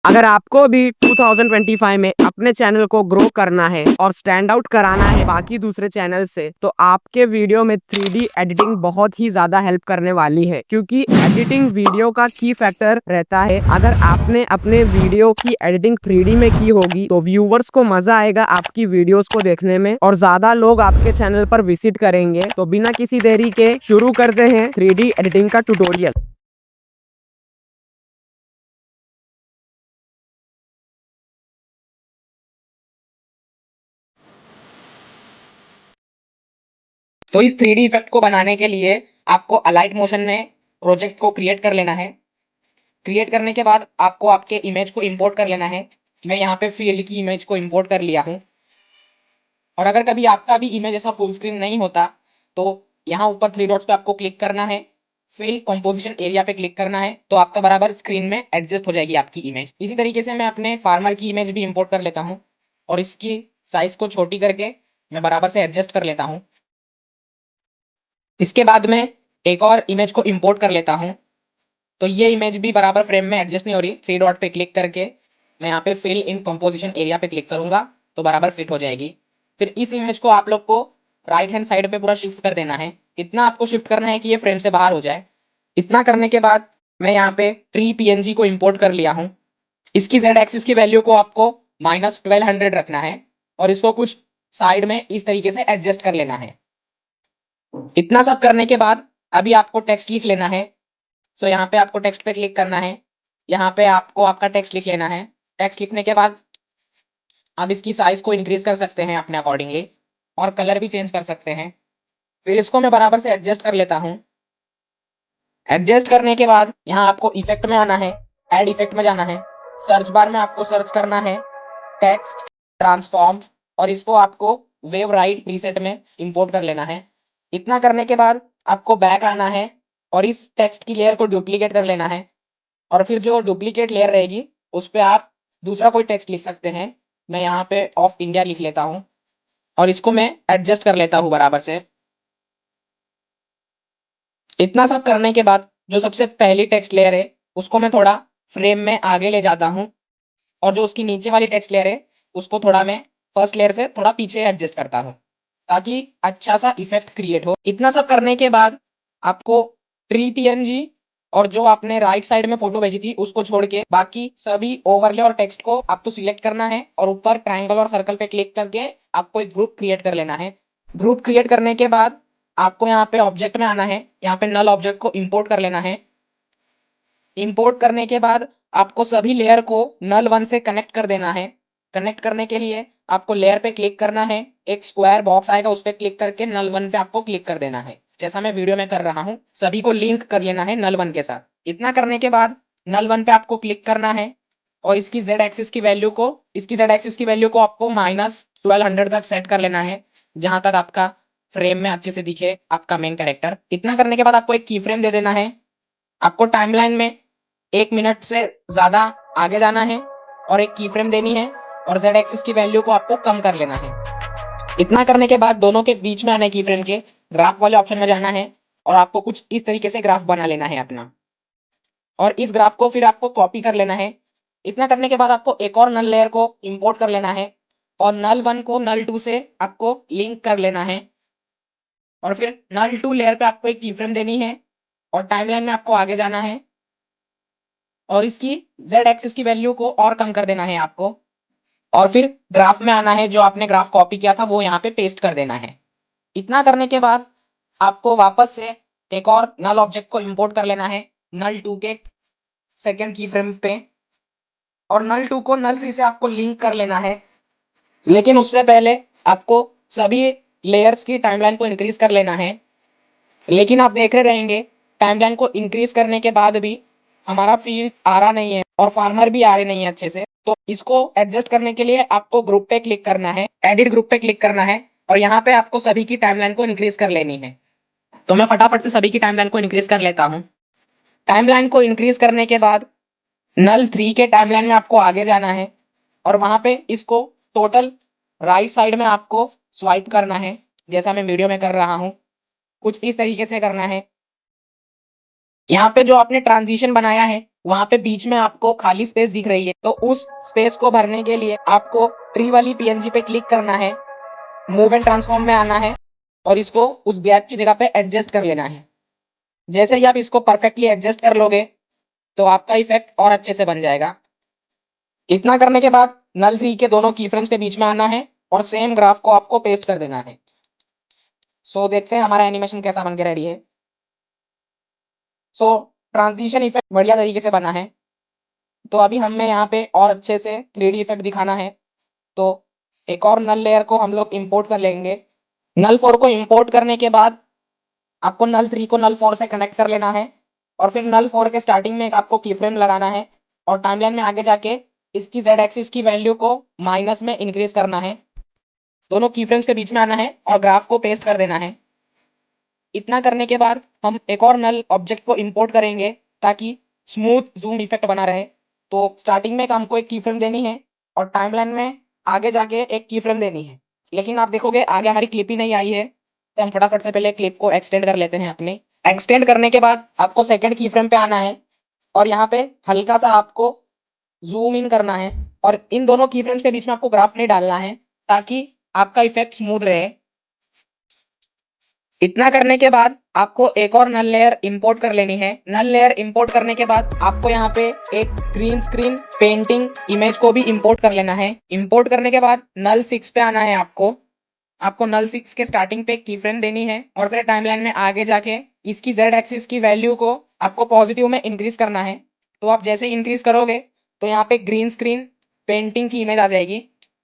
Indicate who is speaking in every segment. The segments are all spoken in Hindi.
Speaker 1: अगर आपको भी 2025 में अपने चैनल को ग्रो करना है और स्टैंड आउट कराना है बाकी दूसरे चैनल से, तो आपके वीडियो में 3D एडिटिंग बहुत ही ज्यादा हेल्प करने वाली है, क्योंकि एडिटिंग वीडियो का की फैक्टर रहता है। अगर आपने अपने वीडियो की एडिटिंग 3D में की होगी तो व्यूवर्स को मजा आएगा आपकी वीडियोस को देखने में और ज्यादा लोग आपके चैनल पर विजिट करेंगे। तो बिना किसी देरी के शुरू करते हैं 3D एडिटिंग का ट्यूटोरियल।
Speaker 2: तो इस 3D इफेक्ट को बनाने के लिए आपको अलाइट मोशन में प्रोजेक्ट को क्रिएट कर लेना है। क्रिएट करने के बाद आपको आपके इमेज को इंपोर्ट कर लेना है। मैं यहाँ पे फील्ड की इमेज को इंपोर्ट कर लिया हूँ। और अगर कभी आपका भी इमेज ऐसा फुल स्क्रीन नहीं होता तो यहाँ ऊपर 3 डॉट्स पे आपको क्लिक करना है, फिल कंपोजिशन एरिया पे क्लिक करना है, तो आपका बराबर स्क्रीन में एडजस्ट हो जाएगी आपकी इमेज। इसी तरीके से मैं अपने फार्मर की इमेज भी इंपोर्ट कर लेता हूँ और इसकी साइज को छोटी करके मैं बराबर से एडजस्ट कर लेता हूँ। इसके बाद मैं एक और इमेज को इंपोर्ट कर लेता हूं। तो ये इमेज भी बराबर फ्रेम में एडजस्ट नहीं हो रही। 3 डॉट पे क्लिक करके मैं यहाँ पे फिल इन कंपोजिशन एरिया पे क्लिक करूंगा तो बराबर फिट हो जाएगी। फिर इस इमेज को आप लोग को राइट हैंड साइड पे पूरा शिफ्ट कर देना है। इतना आपको शिफ्ट करना है कि ये फ्रेम से बाहर हो जाए। इतना करने के बाद मैं यहाँ पे ट्री पीएनजी को इंपोर्ट कर लिया हूँ। इसकी जेड एक्सिस की वैल्यू को आपको -1200 रखना है और इसको कुछ साइड में इस तरीके से एडजस्ट कर लेना है। इतना सब करने के बाद अभी आपको टेक्स्ट लिख लेना है। सो यहाँ पे आपको टेक्स्ट पे क्लिक करना है। यहाँ पे आपको आपका टेक्स्ट लिख लेना है। टेक्स्ट लिखने के बाद आप इसकी साइज को इंक्रीज कर सकते हैं अपने अकॉर्डिंगली और कलर भी चेंज कर सकते हैं। फिर इसको मैं बराबर से एडजस्ट कर लेता हूँ। एडजस्ट करने के बाद यहाँ आपको इफेक्ट में आना है, ऐड इफेक्ट में जाना है। सर्च बार में आपको सर्च करना है टेक्स्ट ट्रांसफॉर्म और इसको आपको वेव राइट प्रीसेट में इंपोर्ट कर लेना है। इतना करने के बाद आपको बैक आना है और इस टेक्स्ट की लेयर को डुप्लीकेट कर लेना है और फिर जो डुप्लीकेट लेयर रहेगी उस पर आप दूसरा कोई टेक्स्ट लिख सकते हैं। मैं यहाँ पे ऑफ इंडिया लिख लेता हूँ और इसको मैं एडजस्ट कर लेता हूँ बराबर से। इतना सब करने के बाद जो सबसे पहली टेक्स्ट लेयर है उसको मैं थोड़ा फ्रेम में आगे ले जाता हूँ और जो उसकी नीचे वाली टेक्स्ट लेयर है उसको थोड़ा मैं फर्स्ट लेयर से थोड़ा पीछे एडजस्ट करता हूँ ताकि अच्छा सा इफेक्ट क्रिएट हो। इतना सब करने के बाद आपको ट्री पीएनजी और जो आपने राइट साइड में फोटो भेजी थी उसको छोड़ के बाकी सभी ओवरले और टेक्स्ट को आपको सिलेक्ट करना है और ऊपर ट्रायंगल और सर्कल पे क्लिक करके आपको एक ग्रुप क्रिएट कर लेना है। ग्रुप क्रिएट करने के बाद आपको यहाँ पे ऑब्जेक्ट में आना है। यहाँ पे नल ऑब्जेक्ट को इंपोर्ट कर लेना है। इंपोर्ट करने के बाद आपको सभी लेयर को नल वन से कनेक्ट कर देना है। कनेक्ट करने के लिए आपको लेयर पे क्लिक करना है, एक स्क्वायर बॉक्स आएगा उस पर क्लिक करके नल वन पे आपको क्लिक कर देना है, जैसा मैं वीडियो में कर रहा हूँ। सभी को लिंक कर लेना है नल वन के साथ। इतना करने के बाद नल वन पे आपको क्लिक करना है और इसकी जेड एक्सिस की वैल्यू को आपको -1200 तक सेट कर लेना है, जहां तक आपका फ्रेम में अच्छे से दिखे आपका मेन कैरेक्टर। इतना करने के बाद आपको एक की फ्रेम दे देना है। आपको टाइमलाइन में 1 मिनट से ज्यादा आगे जाना है और एक की फ्रेम देनी है और जेड एक्सिस की वैल्यू को आपको कम कर लेना है। इतना करने के बाद दोनों के बीच में आना है की फ्रेम के, ग्राफ वाले ऑप्शन में जाना है और आपको कुछ इस तरीके से ग्राफ बना लेना है अपना और इस ग्राफ को फिर आपको कॉपी कर लेना है। इतना करने के बाद आपको एक और नल लेयर को इंपोर्ट कर लेना है और नल वन को नल टू से आपको लिंक कर लेना है और फिर नल टू लेयर पे आपको एक की फ्रेम देनी है और टाइमलाइन में आपको आगे जाना है और इसकी जेड एक्सिस की वैल्यू को और कम कर देना है आपको और फिर ग्राफ में आना है। जो आपने ग्राफ कॉपी किया था वो यहाँ पे पेस्ट कर देना है। इतना करने के बाद आपको वापस से एक और नल ऑब्जेक्ट को इंपोर्ट कर लेना है नल टू के सेकेंड की फ्रेम पे और नल टू को नल थ्री से आपको लिंक कर लेना है। लेकिन उससे पहले आपको सभी लेयर्स की टाइमलाइन को इंक्रीज कर लेना है। लेकिन आप देख रहे रहेंगे टाइमलाइन को इंक्रीज करने के बाद भी हमारा फील्ड आ रहा नहीं है और फार्मर भी आ रहे नहीं है अच्छे से। तो इसको एडजस्ट करने के लिए आपको ग्रुप पे क्लिक करना है, एडिट ग्रुप पे क्लिक करना है और यहाँ पे आपको सभी की टाइमलाइन को इंक्रीज कर लेनी है। तो मैं फटाफट से सभी की टाइमलाइन को इंक्रीज कर लेता हूँ। टाइमलाइन को इंक्रीज करने के बाद नल थ्री के टाइमलाइन में आपको आगे जाना है और वहां पे इसको टोटल राइट साइड में आपको स्वाइप करना है, जैसा मैं वीडियो में कर रहा हूँ। कुछ इस तरीके से करना है। यहाँ पे जो आपने ट्रांजिशन बनाया है वहां पे बीच में आपको खाली स्पेस दिख रही है, तो उस स्पेस को भरने के लिए आपको ट्री वाली पीएनजी पे क्लिक करना है, मूव एंड ट्रांसफॉर्म में आना है और इसको उस गैप की जगह पे एडजस्ट कर लेना है। जैसे ही आप इसको परफेक्टली एडजस्ट कर लोगे तो आपका इफेक्ट और अच्छे से बन जाएगा। इतना करने के बाद नल 3 के दोनों की फ्रेम्स के बीच में आना है और सेम ग्राफ को आपको पेस्ट कर देना है। सो देखते हैं हमारा एनिमेशन कैसा बन के रेडी है। सो ट्रांजिशन इफेक्ट बढ़िया तरीके से बना है। तो अभी हमें यहाँ पे और अच्छे से 3D इफेक्ट दिखाना है, तो एक और नल लेयर को हम लोग इंपोर्ट कर लेंगे। नल 4 को इंपोर्ट करने के बाद आपको नल 3 को नल 4 से कनेक्ट कर लेना है और फिर नल 4 के स्टार्टिंग में एक आपको की फ्रेम लगाना है और टाइमलाइन में आगे जाके इसकी z एक्सिस की वैल्यू को माइनस में इंक्रीज करना है। दोनों की फ्रेम्स के बीच में आना है और ग्राफ को पेस्ट कर देना है। इतना करने के बाद हम एक और नल ऑब्जेक्ट को इंपोर्ट करेंगे ताकि स्मूथ जूम इफेक्ट बना रहे। तो स्टार्टिंग में हमको एक की फ्रेम देनी है और टाइमलाइन में आगे जाके एक की फ्रेम देनी है, लेकिन आप देखोगे आगे हमारी क्लिप ही नहीं आई है, तो हम फटाफट से पहले क्लिप को एक्सटेंड कर लेते हैं अपने। एक्सटेंड करने के बाद आपको सेकंड की फ्रेम पे आना है और यहाँ पे हल्का सा आपको जूम इन करना है और इन दोनों की फ्रेम्स के बीच में आपको ग्राफ नहीं डालना है ताकि आपका इफेक्ट स्मूथ रहे। इतना करने के बाद आपको एक और नल लेयर इंपोर्ट कर लेनी है। नल लेयर इंपोर्ट करने के बाद आपको यहाँ पे एक ग्रीन स्क्रीन पेंटिंग इमेज को भी इंपोर्ट कर लेना है। इंपोर्ट करने के बाद नल 6 पे आना है आपको नल 6 के स्टार्टिंग पे की फ्रेम देनी है और फिर टाइमलाइन में आगे जाके इसकी z एक्सिस की वैल्यू को आपको पॉजिटिव में इंक्रीज करना है। तो आप जैसे इंक्रीज करोगे तो यहाँ पे ग्रीन स्क्रीन पेंटिंग की इमेज आ जाएगी।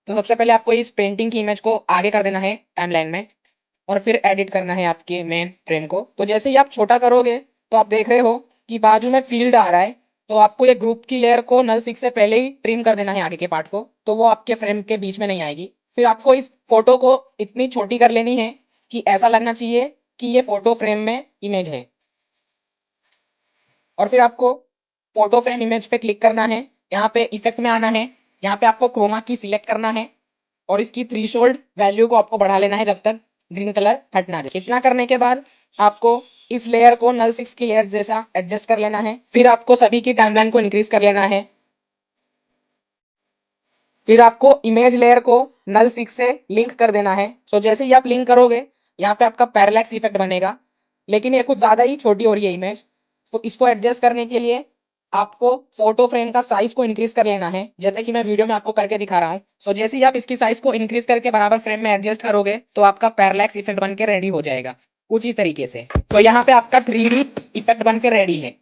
Speaker 2: तो सबसे पहले आपको इस पेंटिंग की इमेज को आगे कर देना है टाइमलाइन में और फिर एडिट करना है आपके मेन फ्रेम को। तो जैसे ही आप छोटा करोगे तो आप देख रहे हो कि बाजू में फील्ड आ रहा है, तो आपको ये ग्रुप की लेयर को नल 6 से पहले ही ट्रिम कर देना है आगे के पार्ट को, तो वो आपके फ्रेम के बीच में नहीं आएगी। फिर आपको इस फोटो को इतनी छोटी कर लेनी है कि ऐसा लगना चाहिए कि ये फोटो फ्रेम में इमेज है और फिर आपको फोटो फ्रेम इमेज पे क्लिक करना है। यहाँ पे इफेक्ट में आना है, यहाँ पे आपको क्रोमा की सिलेक्ट करना है और इसकी थ्रेशोल्ड वैल्यू को आपको बढ़ा लेना है जब तक ग्रीन कलर हट ना जाए। इतना करने के बाद आपको इस लेयर को नल 6 की लेयर जैसा एडजस्ट कर लेना है। फिर आपको सभी की टाइमलाइन को इंक्रीज कर लेना है। फिर आपको इमेज लेयर को नल 6 से लिंक कर देना है। तो जैसे ही आप लिंक करोगे यहाँ पे आपका पैरेलैक्स इफेक्ट बनेगा, लेकिन ये कुछ ज़्यादा ही छोटी हो रही है इमेज। तो इसको एडजस्ट करने के लिए आपको फोटो फ्रेम का साइज को इंक्रीज कर लेना है, जैसे कि मैं वीडियो में आपको करके दिखा रहा हूँ। तो जैसे ही आप इसकी साइज को इंक्रीज करके बराबर फ्रेम में एडजस्ट करोगे तो आपका पैरेलैक्स इफेक्ट बन के रेडी हो जाएगा कुछ इस तरीके से। तो यहाँ पे आपका 3D इफेक्ट बन के रेडी है।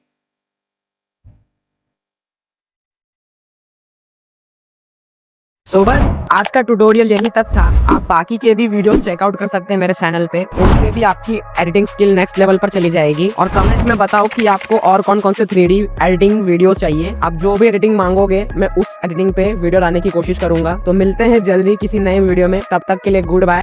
Speaker 1: सो बस आज का ट्यूटोरियल यही तक था। आप बाकी के भी वीडियो चेकआउट कर सकते हैं मेरे चैनल पे, उनसे भी आपकी एडिटिंग स्किल नेक्स्ट लेवल पर चली जाएगी। और कमेंट में बताओ कि आपको और कौन कौन से 3D एडिटिंग वीडियोस चाहिए। आप जो भी एडिटिंग मांगोगे मैं उस एडिटिंग पे वीडियो लाने की कोशिश करूंगा। तो मिलते हैं जल्दी किसी नए वीडियो में, तब तक के लिए गुड बाय।